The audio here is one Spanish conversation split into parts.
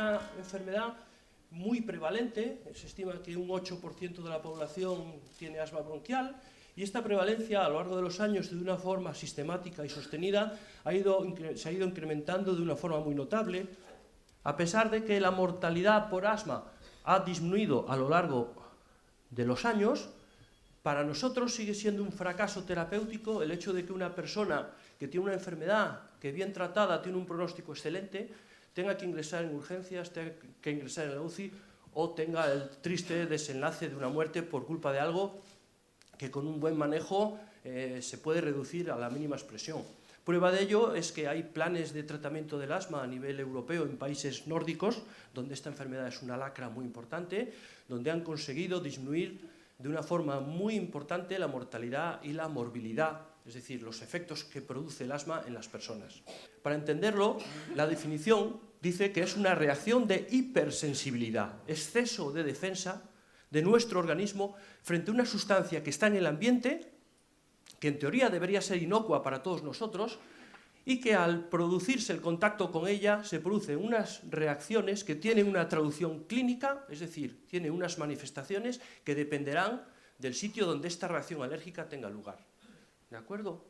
una enfermedad muy prevalente. Se estima que un 8% de la población tiene asma bronquial, y esta prevalencia a lo largo de los años, de una forma sistemática y sostenida, se ha ido incrementando de una forma muy notable, a pesar de que la mortalidad por asma ha disminuido a lo largo de los años. Para nosotros sigue siendo un fracaso terapéutico el hecho de que una persona que tiene una enfermedad que bien tratada tiene un pronóstico excelente, tenga que ingresar en urgencias, tenga que ingresar en la UCI o tenga el triste desenlace de una muerte por culpa de algo que con un buen manejo se puede reducir a la mínima expresión. Prueba de ello es que hay planes de tratamiento del asma a nivel europeo en países nórdicos, donde esta enfermedad es una lacra muy importante, donde han conseguido disminuir de una forma muy importante la mortalidad y la morbilidad, es decir, los efectos que produce el asma en las personas. Para entenderlo, la definición dice que es una reacción de hipersensibilidad, exceso de defensa de nuestro organismo frente a una sustancia que está en el ambiente, que en teoría debería ser inocua para todos nosotros, y que al producirse el contacto con ella se producen unas reacciones que tienen una traducción clínica, es decir, tienen unas manifestaciones que dependerán del sitio donde esta reacción alérgica tenga lugar. ¿De acuerdo?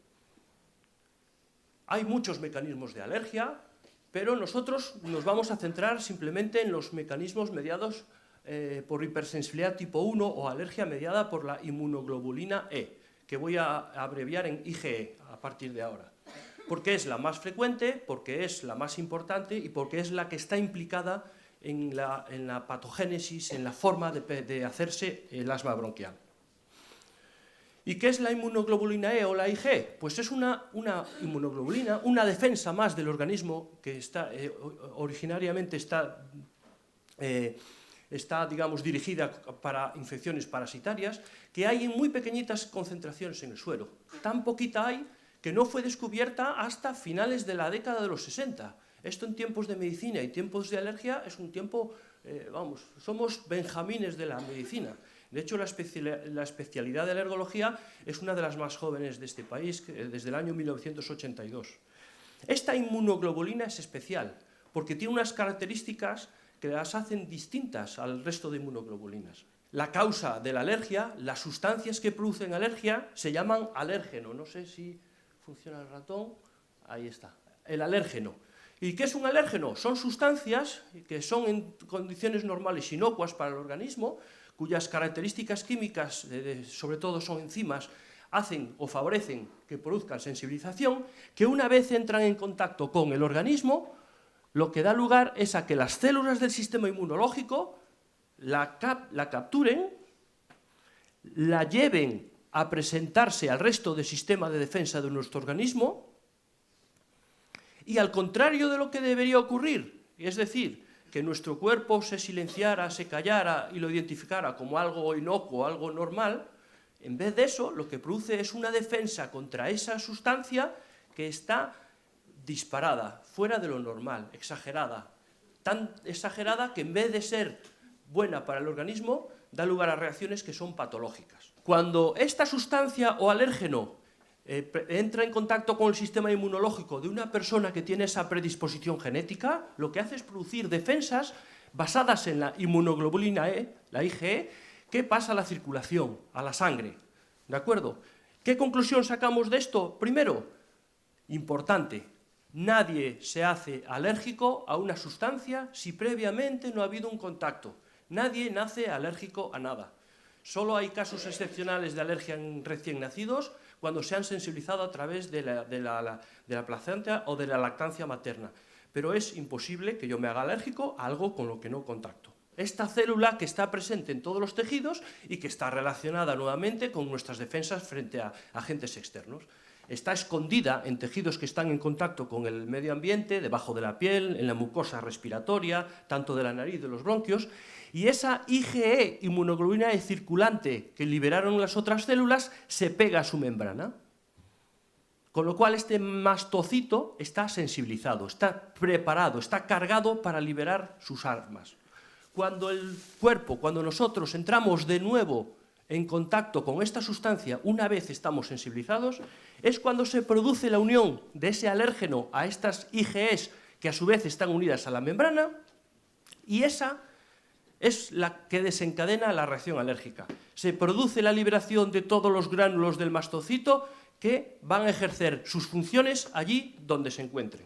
Hay muchos mecanismos de alergia, pero nosotros nos vamos a centrar simplemente en los mecanismos mediados por hipersensibilidad tipo 1 o alergia mediada por la inmunoglobulina E, que voy a abreviar en IgE a partir de ahora. Porque es la más frecuente, porque es la más importante y porque es la que está implicada en la patogénesis, en la forma de hacerse el asma bronquial. ¿Y qué es la inmunoglobulina E o la IgE? Pues es una inmunoglobulina, una defensa más del organismo que originariamente está digamos, dirigida para infecciones parasitarias, que hay en muy pequeñitas concentraciones en el suelo. Tan poquita hay que no fue descubierta hasta finales de la década de los 60. Esto en tiempos de medicina y tiempos de alergia es un tiempo, somos benjamines de la medicina. De hecho, la especialidad de alergología es una de las más jóvenes de este país, desde el año 1982. Esta inmunoglobulina es especial, porque tiene unas características que las hacen distintas al resto de inmunoglobulinas. La causa de la alergia, las sustancias que producen alergia, se llaman alérgeno. No sé si funciona el ratón. Ahí está, el alérgeno. ¿Y qué es un alérgeno? Son sustancias que son en condiciones normales inocuas para el organismo, cuyas características químicas, sobre todo son enzimas, hacen o favorecen que produzcan sensibilización, que una vez entran en contacto con el organismo, lo que da lugar es a que las células del sistema inmunológico la capturen, la lleven a presentarse al resto del sistema de defensa de nuestro organismo, y al contrario de lo que debería ocurrir, es decir, que nuestro cuerpo se silenciara, se callara y lo identificara como algo inocuo, algo normal, en vez de eso, lo que produce es una defensa contra esa sustancia que está disparada, fuera de lo normal, exagerada. Tan exagerada que en vez de ser buena para el organismo, da lugar a reacciones que son patológicas. Cuando esta sustancia o alérgeno entra en contacto con el sistema inmunológico de una persona que tiene esa predisposición genética, lo que hace es producir defensas basadas en la inmunoglobulina E, la IgE, que pasa a la circulación, a la sangre. ¿De acuerdo? ¿Qué conclusión sacamos de esto? Primero, importante, nadie se hace alérgico a una sustancia si previamente no ha habido un contacto. Nadie nace alérgico a nada. Solo hay casos excepcionales de alergia en recién nacidos cuando se han sensibilizado a través de la placenta o de la lactancia materna. Pero es imposible que yo me haga alérgico a algo con lo que no contacto. Esta célula que está presente en todos los tejidos y que está relacionada nuevamente con nuestras defensas frente a agentes externos. Está escondida en tejidos que están en contacto con el medio ambiente, debajo de la piel, en la mucosa respiratoria, tanto de la nariz, de los bronquios, y esa IgE, inmunoglobulina E circulante que liberaron las otras células, se pega a su membrana. Con lo cual este mastocito está sensibilizado, está preparado, está cargado para liberar sus armas. Cuando el cuerpo, cuando nosotros entramos de nuevo en contacto con esta sustancia, una vez estamos sensibilizados, es cuando se produce la unión de ese alérgeno a estas IgEs que a su vez están unidas a la membrana, Y esa es la que desencadena la reacción alérgica. Se produce la liberación de todos los gránulos del mastocito que van a ejercer sus funciones allí donde se encuentren.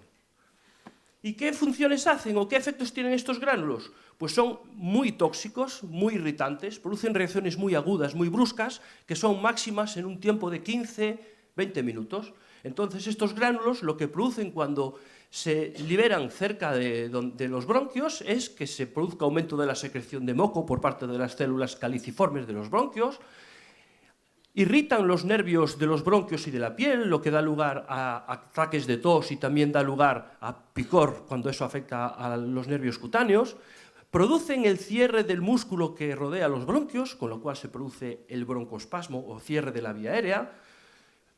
¿Y qué funciones hacen o qué efectos tienen estos gránulos? Pues son muy tóxicos, muy irritantes, producen reacciones muy agudas, muy bruscas, que son máximas en un tiempo de 15-20 minutos. Entonces, estos gránulos lo que producen cuando se liberan cerca de los bronquios es que se produzca aumento de la secreción de moco por parte de las células caliciformes de los bronquios, irritan los nervios de los bronquios y de la piel, lo que da lugar a ataques de tos y también da lugar a picor cuando eso afecta a los nervios cutáneos, producen el cierre del músculo que rodea los bronquios, con lo cual se produce el broncoespasmo o cierre de la vía aérea,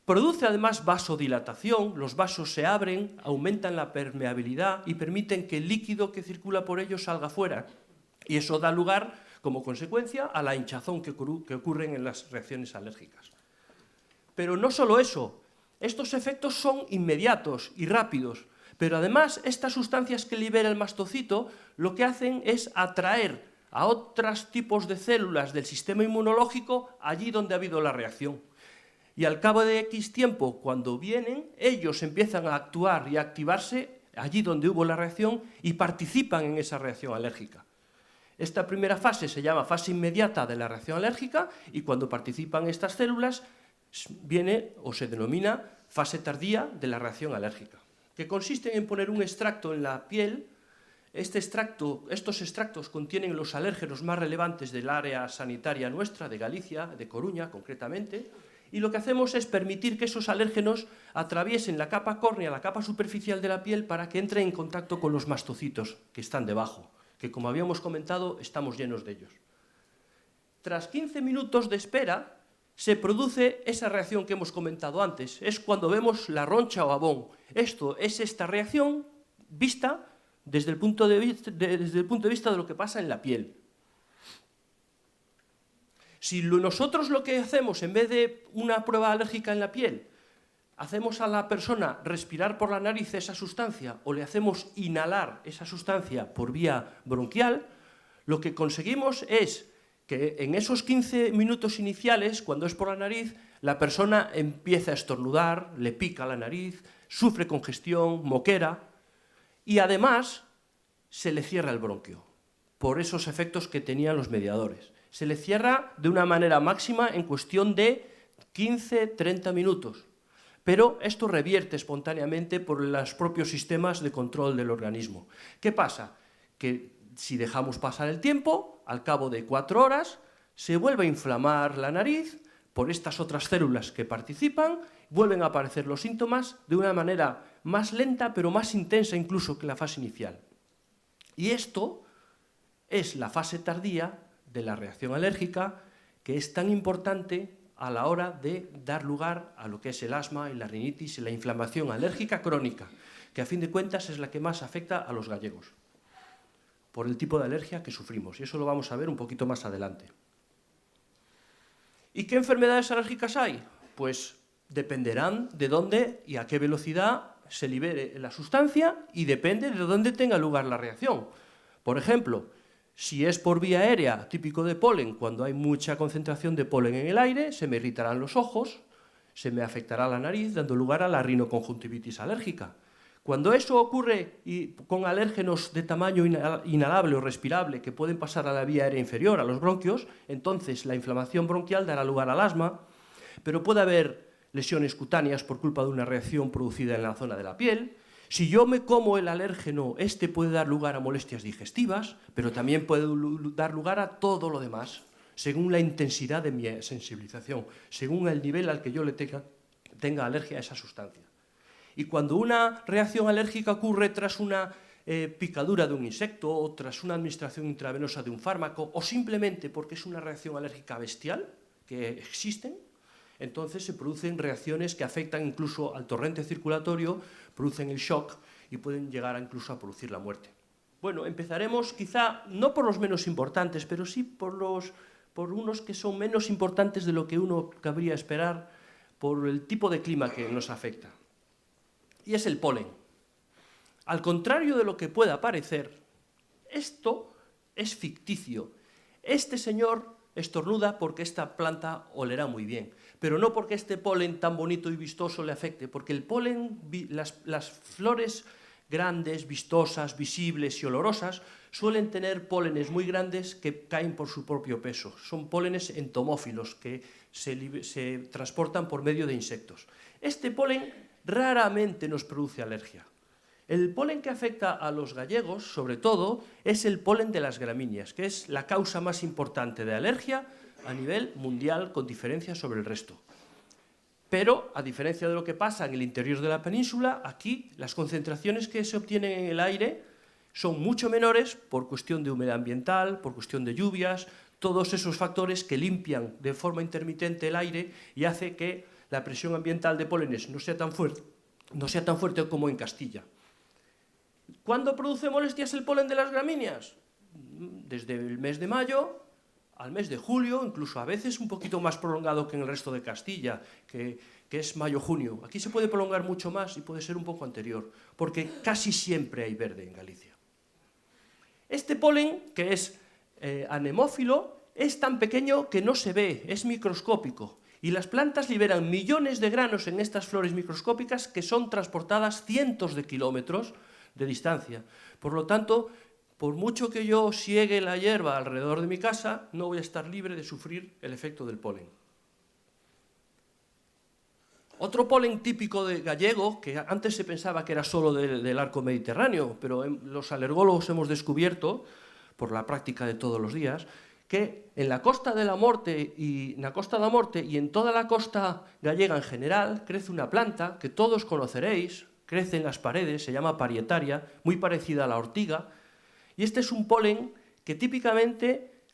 produce además vasodilatación, los vasos se abren, aumentan la permeabilidad y permiten que el líquido que circula por ellos salga fuera. Y eso da lugar, como consecuencia, a la hinchazón que ocurren en las reacciones alérgicas. Pero no solo eso, estos efectos son inmediatos y rápidos, pero además estas sustancias que libera el mastocito lo que hacen es atraer a otros tipos de células del sistema inmunológico allí donde ha habido la reacción. Y al cabo de X tiempo, cuando vienen, ellos empiezan a actuar y a activarse allí donde hubo la reacción y participan en esa reacción alérgica. Esta primera fase se llama fase inmediata de la reacción alérgica y cuando participan estas células viene o se denomina fase tardía de la reacción alérgica, que consiste en poner un extracto en la piel. Estos extractos contienen los alérgenos más relevantes del área sanitaria nuestra, de Galicia, de Coruña concretamente, y lo que hacemos es permitir que esos alérgenos atraviesen la capa córnea, la capa superficial de la piel, para que entren en contacto con los mastocitos que están debajo, que como habíamos comentado, estamos llenos de ellos. Tras 15 minutos de espera, se produce esa reacción que hemos comentado antes. Es cuando vemos la roncha o abón. Esto es esta reacción vista desde el punto de vista de lo que pasa en la piel. Si nosotros lo que hacemos, en vez de una prueba alérgica en la piel, hacemos a la persona respirar por la nariz esa sustancia o le hacemos inhalar esa sustancia por vía bronquial, lo que conseguimos es que en esos 15 minutos iniciales, cuando es por la nariz, la persona empieza a estornudar, le pica la nariz, sufre congestión, moquera y además se le cierra el bronquio por esos efectos que tenían los mediadores. Se le cierra de una manera máxima en cuestión de 15-30 minutos. Pero esto revierte espontáneamente por los propios sistemas de control del organismo. ¿Qué pasa? Que si dejamos pasar el tiempo, al cabo de 4 horas, se vuelve a inflamar la nariz por estas otras células que participan, vuelven a aparecer los síntomas de una manera más lenta, pero más intensa incluso que la fase inicial. Y esto es la fase tardía de la reacción alérgica, que es tan importante a la hora de dar lugar a lo que es el asma y la rinitis y la inflamación alérgica crónica, que a fin de cuentas es la que más afecta a los gallegos, por el tipo de alergia que sufrimos, y eso lo vamos a ver un poquito más adelante. ¿Y qué enfermedades alérgicas hay? Pues dependerán de dónde y a qué velocidad se libere la sustancia y depende de dónde tenga lugar la reacción. Por ejemplo, si es por vía aérea, típico de polen, cuando hay mucha concentración de polen en el aire, se me irritarán los ojos, se me afectará la nariz, dando lugar a la rinoconjuntivitis alérgica. Cuando eso ocurre con alérgenos de tamaño inhalable o respirable que pueden pasar a la vía aérea inferior, a los bronquios, entonces la inflamación bronquial dará lugar al asma, pero puede haber lesiones cutáneas por culpa de una reacción producida en la zona de la piel. Si yo me como el alérgeno, este puede dar lugar a molestias digestivas, pero también puede dar lugar a todo lo demás, según la intensidad de mi sensibilización, según el nivel al que yo le tenga alergia a esa sustancia. Y cuando una reacción alérgica ocurre tras una picadura de un insecto o tras una administración intravenosa de un fármaco o simplemente porque es una reacción alérgica bestial, que existen, entonces se producen reacciones que afectan incluso al torrente circulatorio, producen el shock y pueden llegar incluso a producir la muerte. Bueno, empezaremos quizá no por los menos importantes, pero sí por unos que son menos importantes de lo que uno cabría esperar por el tipo de clima que nos afecta. Y es el polen. Al contrario de lo que pueda parecer, Esto es ficticio. Este señor estornuda porque esta planta olerá muy bien, pero no porque este polen tan bonito y vistoso le afecte, porque el polen, las flores grandes, vistosas, visibles y olorosas, suelen tener pólenes muy grandes que caen por su propio peso. Son pólenes entomófilos que se transportan por medio de insectos. Este polen raramente nos produce alergia. El polen que afecta a los gallegos, sobre todo, es el polen de las gramíneas, que es la causa más importante de alergia a nivel mundial, con diferencia sobre el resto. Pero, a diferencia de lo que pasa en el interior de la península, aquí las concentraciones que se obtienen en el aire son mucho menores por cuestión de humedad ambiental, por cuestión de lluvias, todos esos factores que limpian de forma intermitente el aire y hace que la presión ambiental de pólenes no sea tan fuerte como en Castilla. ¿Cuándo produce molestias el polen de las gramíneas? Desde el mes de mayo al mes de julio, incluso a veces un poquito más prolongado que en el resto de Castilla, que es mayo-junio. Aquí se puede prolongar mucho más y puede ser un poco anterior, porque casi siempre hay verde en Galicia. Este polen, que es anemófilo, es tan pequeño que no se ve, es microscópico, y las plantas liberan millones de granos en estas flores microscópicas que son transportadas cientos de kilómetros de distancia. Por lo tanto, por mucho que yo siegue la hierba alrededor de mi casa, no voy a estar libre de sufrir el efecto del polen. Otro polen típico de gallego, que antes se pensaba que era solo del arco mediterráneo, pero los alergólogos hemos descubierto, por la práctica de todos los días, que en la Costa da Morte y en toda la costa gallega en general crece una planta que todos conoceréis, crece en las paredes, se llama parietaria, muy parecida a la ortiga, y este es un polen que típicamente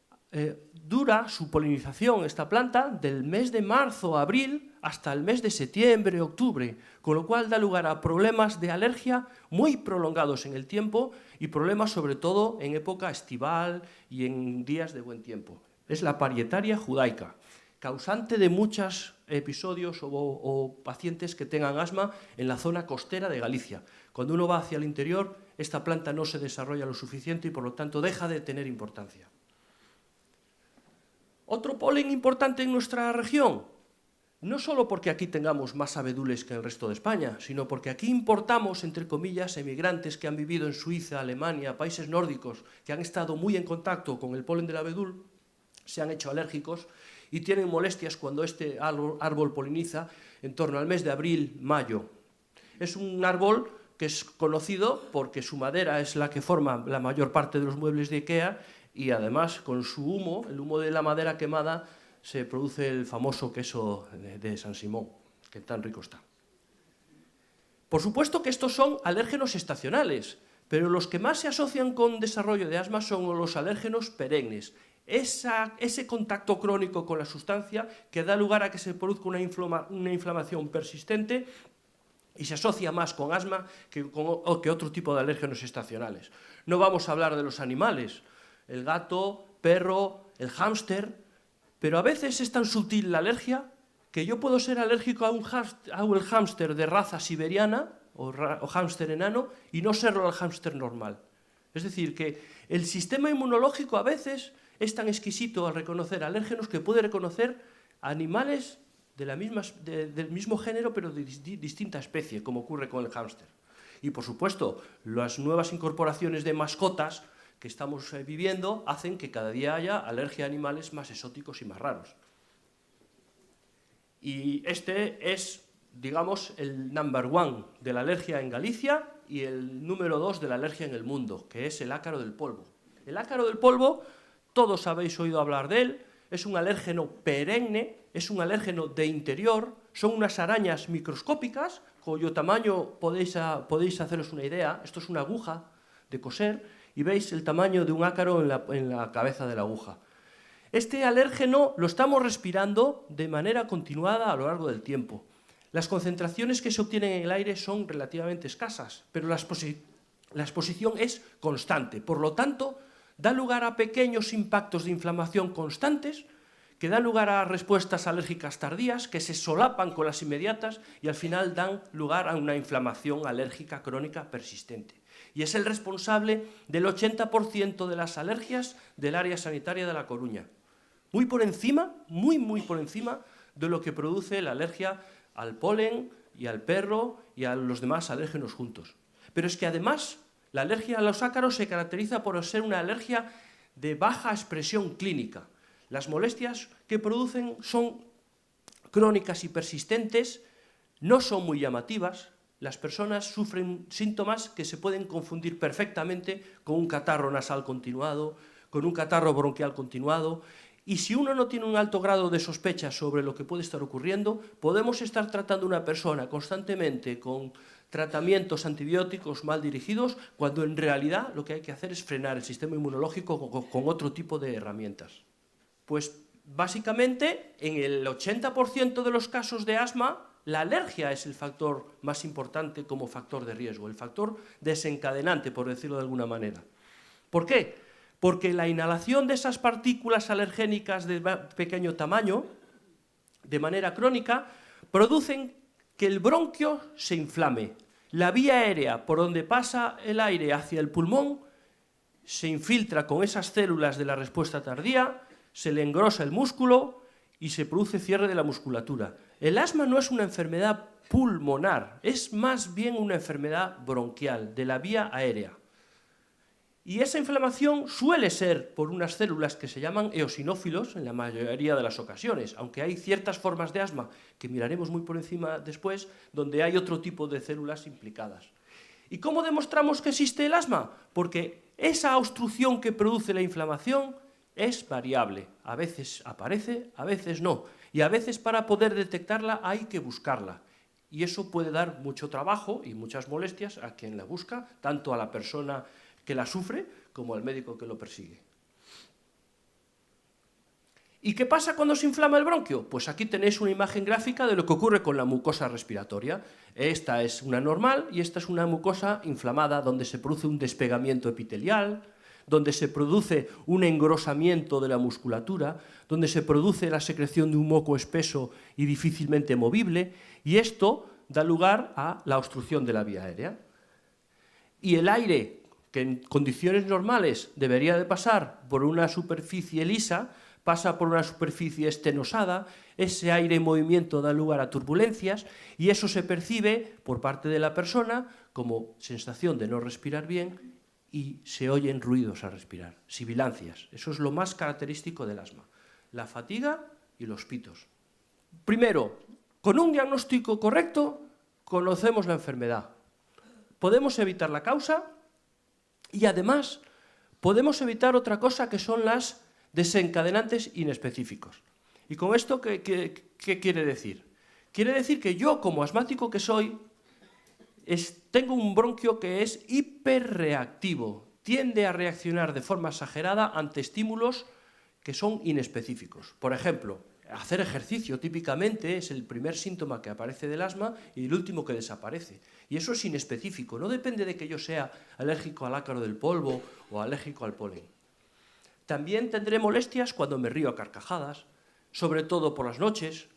dura su polinización, esta planta, del mes de marzo a abril hasta el mes de septiembre, octubre, con lo cual da lugar a problemas de alergia muy prolongados en el tiempo y problemas sobre todo en época estival y en días de buen tiempo. Es la parietaria judaica, causante de muchos episodios o pacientes que tengan asma en la zona costera de Galicia. Cuando uno va hacia el interior, esta planta no se desarrolla lo suficiente y por lo tanto deja de tener importancia. Otro polen importante en nuestra región, no solo porque aquí tengamos más abedules que en el resto de España, sino porque aquí importamos, entre comillas, emigrantes que han vivido en Suiza, Alemania, países nórdicos, que han estado muy en contacto con el polen del abedul, se han hecho alérgicos y tienen molestias cuando este árbol poliniza en torno al mes de abril-mayo. Es un árbol que es conocido porque su madera es la que forma la mayor parte de los muebles de IKEA y además con su humo, el humo de la madera quemada, se produce el famoso queso de San Simón, que tan rico está. Por supuesto que estos son alérgenos estacionales, pero los que más se asocian con desarrollo de asma son los alérgenos perennes. Ese contacto crónico con la sustancia que da lugar a que se produzca una inflamación persistente y se asocia más con asma que otro tipo de alérgenos estacionales. No vamos a hablar de los animales, el gato, perro, el hámster, pero a veces es tan sutil la alergia que yo puedo ser alérgico a un hámster de raza siberiana o hámster enano y no serlo al hámster normal. Es decir, que el sistema inmunológico a veces es tan exquisito al reconocer alérgenos que puede reconocer animales del mismo género pero de distinta especie, como ocurre con el hámster. Y por supuesto, las nuevas incorporaciones de mascotas que estamos viviendo hacen que cada día haya alergia a animales más exóticos y más raros. Y este es, digamos, el number one de la alergia en Galicia y el número 2 de la alergia en el mundo, que es el ácaro del polvo. El ácaro del polvo, todos habéis oído hablar de él, es un alérgeno perenne, es un alérgeno de interior, son unas arañas microscópicas, cuyo tamaño podéis haceros una idea, esto es una aguja de coser, y veis el tamaño de un ácaro en la cabeza de la aguja. Este alérgeno lo estamos respirando de manera continuada a lo largo del tiempo. Las concentraciones que se obtienen en el aire son relativamente escasas, pero la exposición es constante. Por lo tanto, da lugar a pequeños impactos de inflamación constantes que dan lugar a respuestas alérgicas tardías que se solapan con las inmediatas y al final dan lugar a una inflamación alérgica crónica persistente. y es el responsable del 80% de las alergias del área sanitaria de La Coruña. Muy por encima, muy por encima de lo que produce la alergia al polen y al perro y a los demás alérgenos juntos. Pero es que además la alergia a los ácaros se caracteriza por ser una alergia de baja expresión clínica. Las molestias que producen son crónicas y persistentes, no son muy llamativas. Las personas sufren síntomas que se pueden confundir perfectamente con un catarro nasal continuado, con un catarro bronquial continuado, y si uno no tiene un alto grado de sospecha sobre lo que puede estar ocurriendo, podemos estar tratando a una persona constantemente con tratamientos antibióticos mal dirigidos, cuando en realidad lo que hay que hacer es frenar el sistema inmunológico con otro tipo de herramientas. Pues básicamente en el 80% de los casos de asma, la alergia es el factor más importante como factor de riesgo, el factor desencadenante, por decirlo de alguna manera. ¿Por qué? Porque la inhalación de esas partículas alergénicas de pequeño tamaño, de manera crónica, producen que el bronquio se inflame. La vía aérea por donde pasa el aire hacia el pulmón se infiltra con esas células de la respuesta tardía, se le engrosa el músculo y se produce cierre de la musculatura. El asma no es una enfermedad pulmonar, es más bien una enfermedad bronquial, de la vía aérea. Y esa inflamación suele ser por unas células que se llaman eosinófilos en la mayoría de las ocasiones, aunque hay ciertas formas de asma que miraremos muy por encima después, donde hay otro tipo de células implicadas. ¿Y cómo demostramos que existe el asma? Porque esa obstrucción que produce la inflamación es variable. A veces aparece, a veces no. Y a veces para poder detectarla hay que buscarla. Y eso puede dar mucho trabajo y muchas molestias a quien la busca, tanto a la persona que la sufre como al médico que lo persigue. ¿Y qué pasa cuando se inflama el bronquio? Pues aquí tenéis una imagen gráfica de lo que ocurre con la mucosa respiratoria. Esta es una normal y esta es una mucosa inflamada donde se produce un despegamiento epitelial, donde se produce un engrosamiento de la musculatura, donde se produce la secreción de un moco espeso y difícilmente movible, y esto da lugar a la obstrucción de la vía aérea. Y el aire, que en condiciones normales debería de pasar por una superficie lisa, pasa por una superficie estenosada, ese aire en movimiento da lugar a turbulencias y eso se percibe por parte de la persona como sensación de no respirar bien y se oyen ruidos al respirar, sibilancias. Eso es lo más característico del asma, la fatiga y los pitos. Primero, con un diagnóstico correcto conocemos la enfermedad. Podemos evitar la causa y además podemos evitar otra cosa que son las desencadenantes inespecíficos. ¿Y con esto qué quiere decir? Quiere decir que yo, como asmático que soy, tengo un bronquio que es hiperreactivo, tiende a reaccionar de forma exagerada ante estímulos que son inespecíficos. Por ejemplo, hacer ejercicio típicamente es el primer síntoma que aparece del asma y el último que desaparece. Y eso es inespecífico, no depende de que yo sea alérgico al ácaro del polvo o alérgico al polen. También tendré molestias cuando me río a carcajadas, sobre todo por las noches.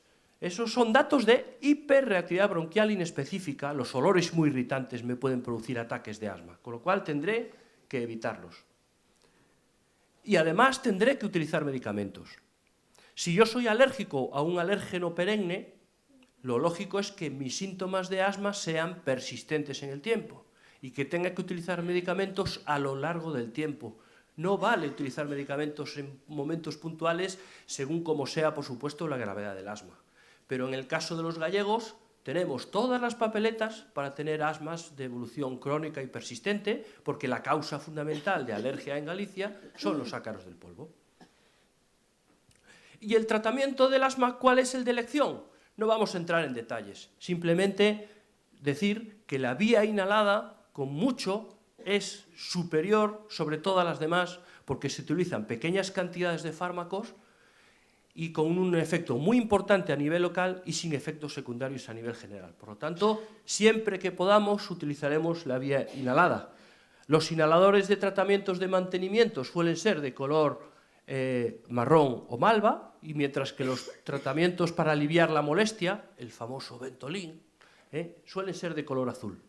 Esos son datos de hiperreactividad bronquial inespecífica. Los olores muy irritantes me pueden producir ataques de asma, con lo cual tendré que evitarlos. Y además tendré que utilizar medicamentos. Si yo soy alérgico a un alérgeno perenne, lo lógico es que mis síntomas de asma sean persistentes en el tiempo y que tenga que utilizar medicamentos a lo largo del tiempo. No vale utilizar medicamentos en momentos puntuales según como sea, por supuesto, la gravedad del asma. Pero en el caso de los gallegos tenemos todas las papeletas para tener asmas de evolución crónica y persistente, porque la causa fundamental de alergia en Galicia son los ácaros del polvo. ¿Y el tratamiento del asma cuál es el de elección? No vamos a entrar en detalles, simplemente decir que la vía inhalada, con mucho, es superior sobre todas las demás porque se utilizan pequeñas cantidades de fármacos y con un efecto muy importante a nivel local y sin efectos secundarios a nivel general. Por lo tanto, siempre que podamos utilizaremos la vía inhalada. Los inhaladores de tratamientos de mantenimiento suelen ser de color marrón o malva, y mientras que los tratamientos para aliviar la molestia, el famoso Ventolin, suelen ser de color azul.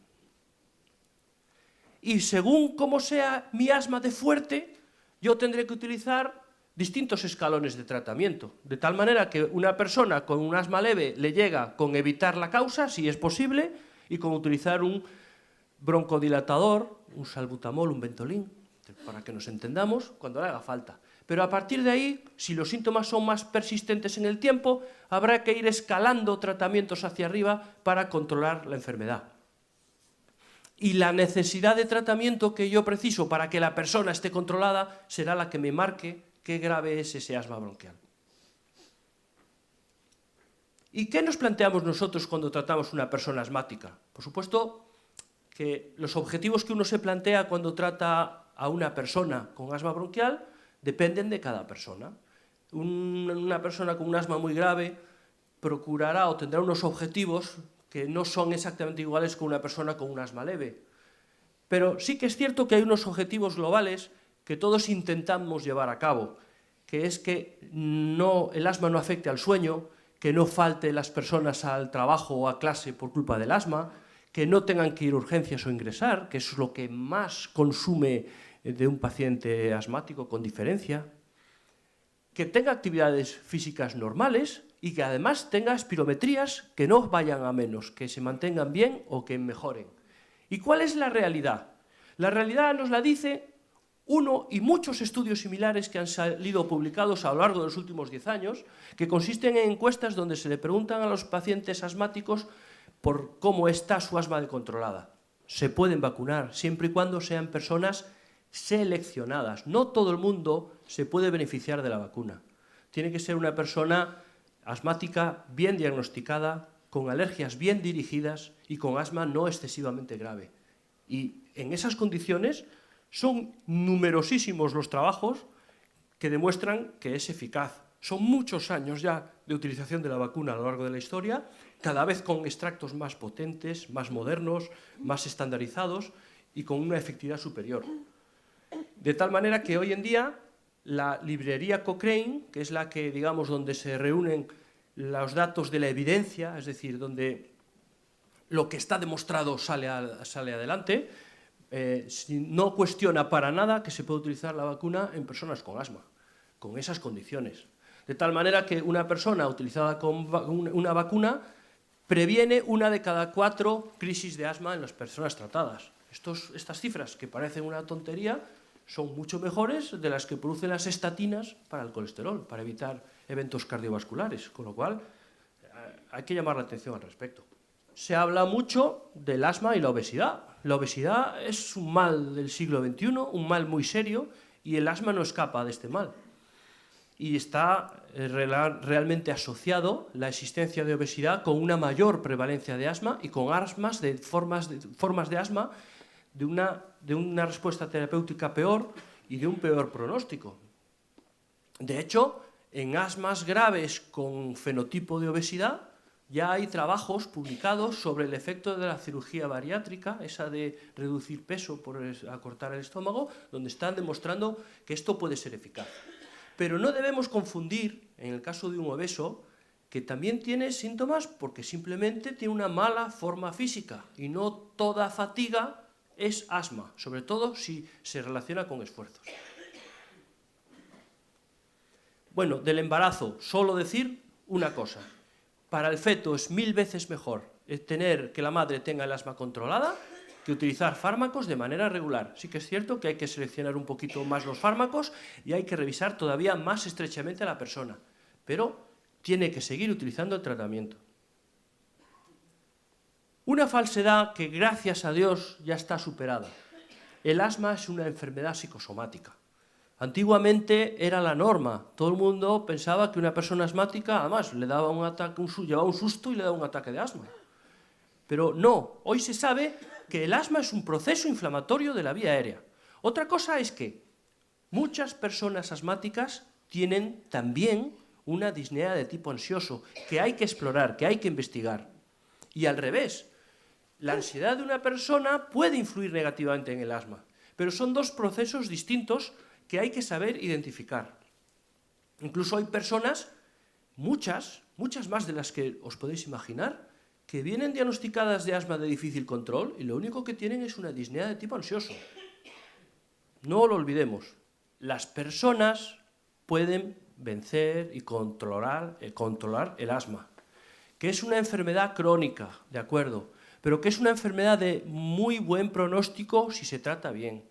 y según cómo sea mi asma de fuerte, yo tendré que utilizar distintos escalones de tratamiento, de tal manera que una persona con un asma leve le llega con evitar la causa, si es posible, y con utilizar un broncodilatador, un salbutamol, un Ventolin, para que nos entendamos, cuando le haga falta. Pero a partir de ahí, si los síntomas son más persistentes en el tiempo, habrá que ir escalando tratamientos hacia arriba para controlar la enfermedad. Y la necesidad de tratamiento que yo preciso para que la persona esté controlada será la que me marque qué grave es ese asma bronquial. ¿Y qué nos planteamos nosotros cuando tratamos a una persona asmática? Por supuesto que los objetivos que uno se plantea cuando trata a una persona con asma bronquial dependen de cada persona. Una persona con un asma muy grave procurará o tendrá unos objetivos que no son exactamente iguales que una persona con un asma leve. Pero sí que es cierto que hay unos objetivos globales que todos intentamos llevar a cabo, que es que el asma no afecte al sueño, que no falte las personas al trabajo o a clase por culpa del asma, que no tengan que ir a urgencias o ingresar, que eso es lo que más consume de un paciente asmático con diferencia, que tenga actividades físicas normales y que además tenga espirometrías que no vayan a menos, que se mantengan bien o que mejoren. ¿Y cuál es la realidad? La realidad nos la dice uno y muchos estudios similares que han salido publicados a lo largo de los últimos 10 años, que consisten en encuestas donde se le preguntan a los pacientes asmáticos por cómo está su asma controlada. Se pueden vacunar siempre y cuando sean personas seleccionadas. No todo el mundo se puede beneficiar de la vacuna. Tiene que ser una persona asmática bien diagnosticada, con alergias bien dirigidas y con asma no excesivamente grave. Y en esas condiciones son numerosísimos los trabajos que demuestran que es eficaz. Son muchos años ya de utilización de la vacuna a lo largo de la historia, cada vez con extractos más potentes, más modernos, más estandarizados y con una efectividad superior. De tal manera que hoy en día la librería Cochrane, que es la que, digamos, donde se reúnen los datos de la evidencia, es decir, donde lo que está demostrado sale adelante, no cuestiona para nada que se puede utilizar la vacuna en personas con asma, con esas condiciones. De tal manera que una persona utilizada con una vacuna previene 1 de cada 4 crisis de asma en las personas tratadas. Estas cifras, que parecen una tontería, son mucho mejores de las que producen las estatinas para el colesterol, para evitar eventos cardiovasculares, con lo cual hay que llamar la atención al respecto. Se habla mucho del asma y la obesidad. La obesidad es un mal del siglo XXI, un mal muy serio, y el asma no escapa de este mal. Y está realmente asociado la existencia de obesidad con una mayor prevalencia de asma y con formas de asma de una respuesta terapéutica peor y de un peor pronóstico. De hecho, en asmas graves con fenotipo de obesidad ya hay trabajos publicados sobre el efecto de la cirugía bariátrica, esa de reducir peso por acortar el estómago, donde están demostrando que esto puede ser eficaz. Pero no debemos confundir, en el caso de un obeso, que también tiene síntomas porque simplemente tiene una mala forma física y no toda fatiga es asma, sobre todo si se relaciona con esfuerzos. Bueno, del embarazo, solo decir una cosa. Para el feto es 1000 veces mejor que la madre tenga el asma controlada que utilizar fármacos de manera regular. Sí que es cierto que hay que seleccionar un poquito más los fármacos y hay que revisar todavía más estrechamente a la persona, pero tiene que seguir utilizando el tratamiento. Una falsedad que, gracias a Dios, ya está superada. El asma es una enfermedad psicosomática. Antiguamente era la norma. Todo el mundo pensaba que una persona asmática, además, le daba llevaba un susto y le daba un ataque de asma. Pero no, hoy se sabe que el asma es un proceso inflamatorio de la vía aérea. Otra cosa es que muchas personas asmáticas tienen también una disnea de tipo ansioso, que hay que explorar, que hay que investigar. Y al revés, la ansiedad de una persona puede influir negativamente en el asma, pero son dos procesos distintos que hay que saber identificar. Incluso hay personas, muchas más de las que os podéis imaginar, que vienen diagnosticadas de asma de difícil control y lo único que tienen es una disnea de tipo ansioso. No lo olvidemos. Las personas pueden vencer y controlar el asma, que es una enfermedad crónica, ¿de acuerdo? Pero que es una enfermedad de muy buen pronóstico si se trata bien.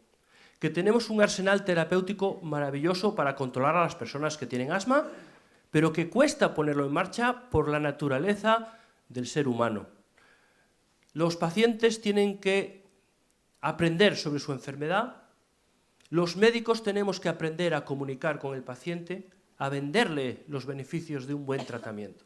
Que tenemos un arsenal terapéutico maravilloso para controlar a las personas que tienen asma, pero que cuesta ponerlo en marcha por la naturaleza del ser humano. Los pacientes tienen que aprender sobre su enfermedad, los médicos tenemos que aprender a comunicar con el paciente, a venderle los beneficios de un buen tratamiento.